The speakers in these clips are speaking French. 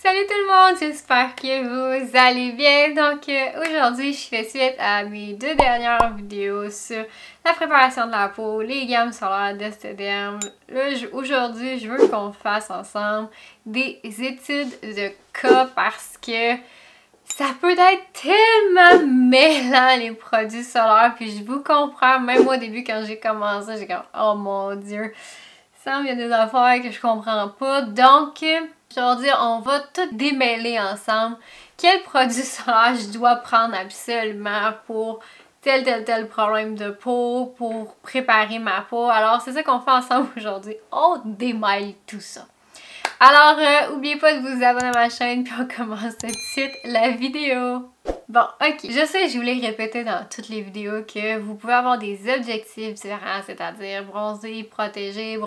Salut tout le monde, j'espère que vous allez bien. Donc aujourd'hui, je fais suite à mes deux dernières vidéos sur la préparation de la peau, les gammes solaires d'Estederm. Aujourd'hui, je veux qu'on fasse ensemble des études de cas parce que ça peut être tellement mêlant les produits solaires. Puis je vous comprends, même moi au début quand j'ai commencé, j'ai comme oh mon dieu, ça il y a des affaires que je comprends pas. Donc aujourd'hui, on va tout démêler ensemble. Quel produit solaire je dois prendre absolument pour tel problème de peau, pour préparer ma peau. Alors, c'est ça qu'on fait ensemble aujourd'hui. On démêle tout ça. Alors, n'oubliez pas de vous abonner à ma chaîne, puis on commence tout de suite la vidéo. Bon, ok. Je sais, je vous l'ai répété dans toutes les vidéos que vous pouvez avoir des objectifs différents, c'est-à-dire bronzer, protéger,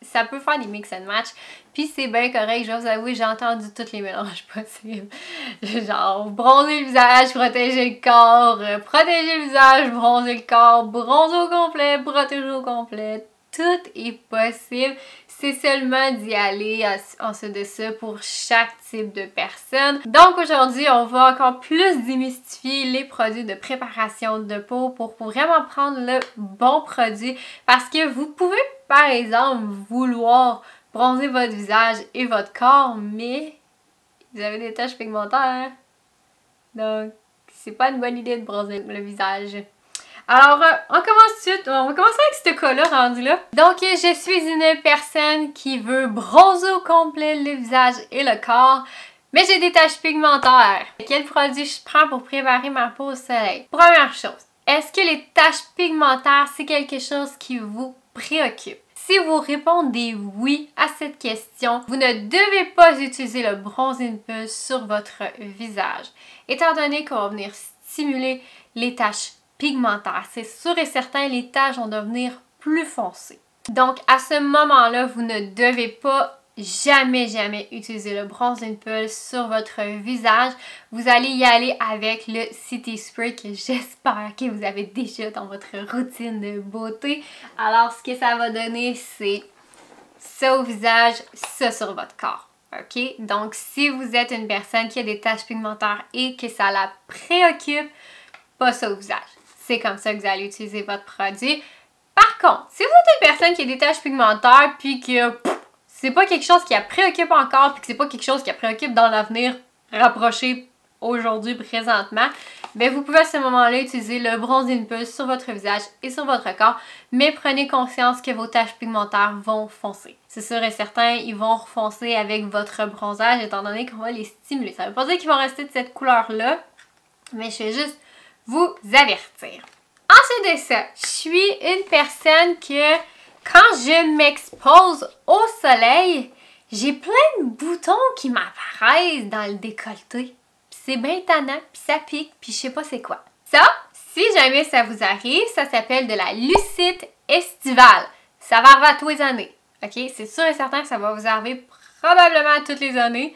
ça peut faire des mix and match, puis c'est bien correct, je vais vous avouer, j'ai entendu tous les mélanges possibles. Genre, bronzer le visage, protéger le corps, protéger le visage, bronzer le corps, bronzer au complet, protéger au complet. Tout est possible, c'est seulement d'y aller en ce de ça pour chaque type de personne. Donc aujourd'hui, on va encore plus démystifier les produits de préparation de peau pour vraiment prendre le bon produit parce que vous pouvez par exemple vouloir bronzer votre visage et votre corps, mais vous avez des taches pigmentaires. Donc c'est pas une bonne idée de bronzer le visage. Alors, on commence tout de suite. On va commencer avec ce cas-là rendu là. Donc, je suis une personne qui veut bronzer au complet le visage et le corps, mais j'ai des taches pigmentaires. Quel produit je prends pour préparer ma peau au soleil? Première chose, est-ce que les taches pigmentaires, c'est quelque chose qui vous préoccupe? Si vous répondez oui à cette question, vous ne devez pas utiliser le Bronzing Pulse sur votre visage, étant donné qu'on va venir stimuler les taches pigmentaires. C'est sûr et certain, les taches vont devenir plus foncées. Donc, à ce moment-là, vous ne devez pas jamais utiliser le Bronzing Pulse sur votre visage. Vous allez y aller avec le City Spray que j'espère que vous avez déjà dans votre routine de beauté. Alors, ce que ça va donner, c'est ça au visage, ça sur votre corps. OK? Donc, si vous êtes une personne qui a des taches pigmentaires et que ça la préoccupe, pas ça au visage. C'est comme ça que vous allez utiliser votre produit. Par contre, si vous êtes une personne qui a des taches pigmentaires puis que c'est pas quelque chose qui la préoccupe encore puis que c'est pas quelque chose qui la préoccupe dans l'avenir rapproché aujourd'hui, présentement, bien vous pouvez à ce moment-là utiliser le Bronzing Pulse sur votre visage et sur votre corps, mais prenez conscience que vos taches pigmentaires vont foncer. C'est sûr et certain, ils vont refoncer avec votre bronzage étant donné qu'on va les stimuler. Ça veut pas dire qu'ils vont rester de cette couleur-là, mais je fais juste vous avertir. Ensuite de ça, je suis une personne que quand je m'expose au soleil, j'ai plein de boutons qui m'apparaissent dans le décolleté. C'est bien tannant, puis ça pique, puis je sais pas c'est quoi. Ça, si jamais ça vous arrive, ça s'appelle de la lucite estivale. Ça va arriver à tous les années. Ok? C'est sûr et certain que ça va vous arriver probablement toutes les années.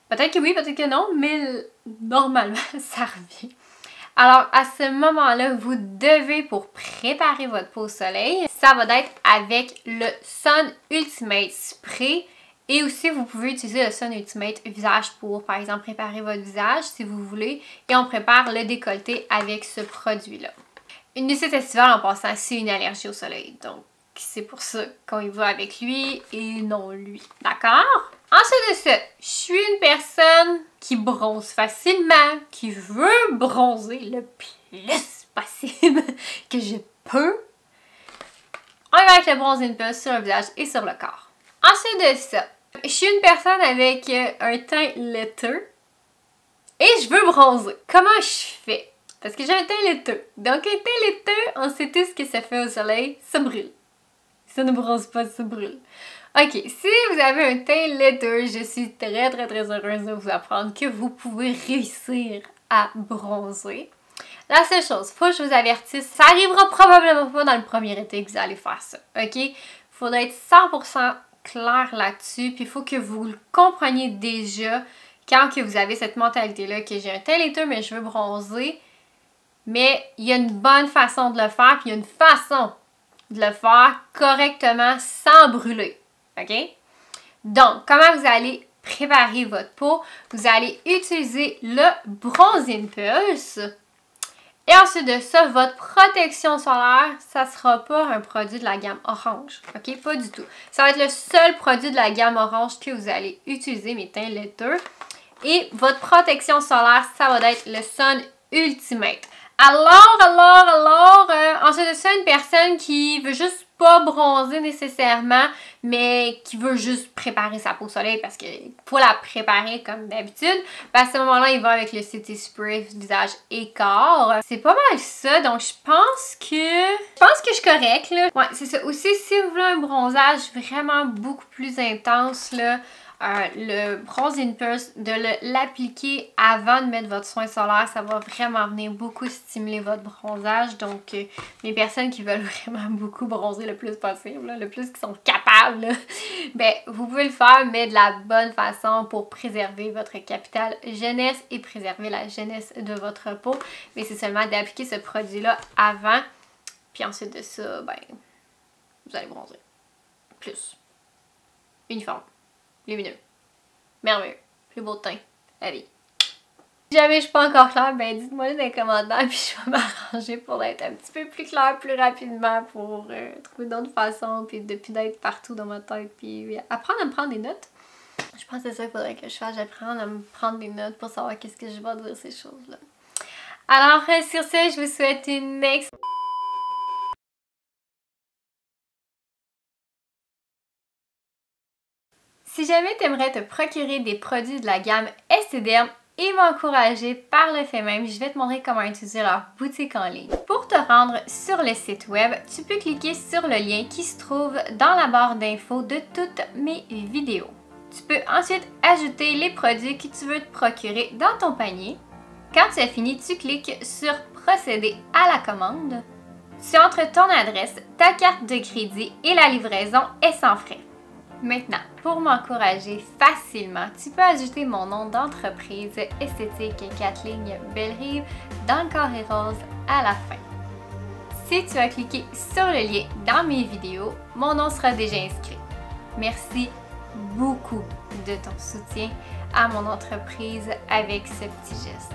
Peut-être que oui, peut-être que non, mais normalement, ça revient. Alors, à ce moment-là, vous devez, pour préparer votre peau au soleil, ça va être avec le Sun Ultimate Spray. Et aussi, vous pouvez utiliser le Sun Ultimate Visage pour, par exemple, préparer votre visage si vous voulez. Et on prépare le décolleté avec ce produit-là. Une lucite estivale, en passant, c'est une allergie au soleil. Donc, c'est pour ça qu'on y va avec lui et non lui. D'accord? Ensuite de ça, je suis une personne qui bronze facilement, qui veut bronzer le plus possible que je peux. On y va avec le Bronzing Pulse sur le visage et sur le corps. Ensuite de ça, je suis une personne avec un teint laiteux et je veux bronzer. Comment je fais? Parce que j'ai un teint laiteux. Donc un teint laiteux, on sait tous ce que ça fait au soleil, ça brûle. Ça ne bronze pas, ça brûle. Ok, si vous avez un teint laiteux, je suis très heureuse de vous apprendre que vous pouvez réussir à bronzer. La seule chose, faut que je vous avertisse, ça arrivera probablement pas dans le premier été que vous allez faire ça, ok? Il faudra être 100% clair là-dessus, puis il faut que vous le compreniez déjà quand que vous avez cette mentalité-là que j'ai un teint laiteux mais je veux bronzer, mais il y a une bonne façon de le faire, puis il y a une façon de le faire correctement sans brûler. OK? Donc, comment vous allez préparer votre peau, vous allez utiliser le Bronzing Pulse. Et ensuite de ça, votre protection solaire, ça sera pas un produit de la gamme orange, ok? Pas du tout. Ça va être le seul produit de la gamme orange que vous allez utiliser, mes teints laiteux. Et votre protection solaire, ça va être le Sun Ultimate. Alors, ensuite de ça, une personne qui veut juste pas bronzer nécessairement, mais qui veut juste préparer sa peau au soleil parce qu'il faut la préparer comme d'habitude, à ce moment-là, il va avec le City Spray visage et corps. C'est pas mal ça, donc je pense que je suis correcte, là. Ouais, c'est ça. Aussi, si vous voulez un bronzage vraiment beaucoup plus intense, là, le Bronzing Pulse, de l'appliquer avant de mettre votre soin solaire, ça va vraiment venir beaucoup stimuler votre bronzage. Donc, les personnes qui veulent vraiment beaucoup bronzer le plus possible, là, le plus qu'ils sont capables, là, ben, vous pouvez le faire, mais de la bonne façon pour préserver votre capitale jeunesse et préserver la jeunesse de votre peau. Mais c'est seulement d'appliquer ce produit-là avant, puis ensuite de ça, ben, vous allez bronzer. Plus. Uniforme. Lumineux. Merveilleux. Plus beau teint. La vie. Si jamais je suis pas encore claire, ben dites-moi dans les commentaires puis je vais m'arranger pour être un petit peu plus claire plus rapidement pour trouver d'autres façons puis depuis d'être partout dans ma tête puis apprendre à me prendre des notes. Je pense que c'est ça qu'il faudrait que je fasse. J'apprends à me prendre des notes pour savoir qu'est-ce que je vais dire ces choses-là. Alors sur ce, je vous souhaite une excellente... Si jamais tu aimerais te procurer des produits de la gamme Esthederm et m'encourager par le fait même, je vais te montrer comment utiliser leur boutique en ligne. Pour te rendre sur le site web, tu peux cliquer sur le lien qui se trouve dans la barre d'infos de toutes mes vidéos. Tu peux ensuite ajouter les produits que tu veux te procurer dans ton panier. Quand tu as fini, tu cliques sur procéder à la commande. Tu entres ton adresse, ta carte de crédit et la livraison est sans frais. Maintenant, pour m'encourager facilement, tu peux ajouter mon nom d'entreprise Esthétique Kathleen Bellerive dans le carré rose à la fin. Si tu as cliqué sur le lien dans mes vidéos, mon nom sera déjà inscrit. Merci beaucoup de ton soutien à mon entreprise avec ce petit geste.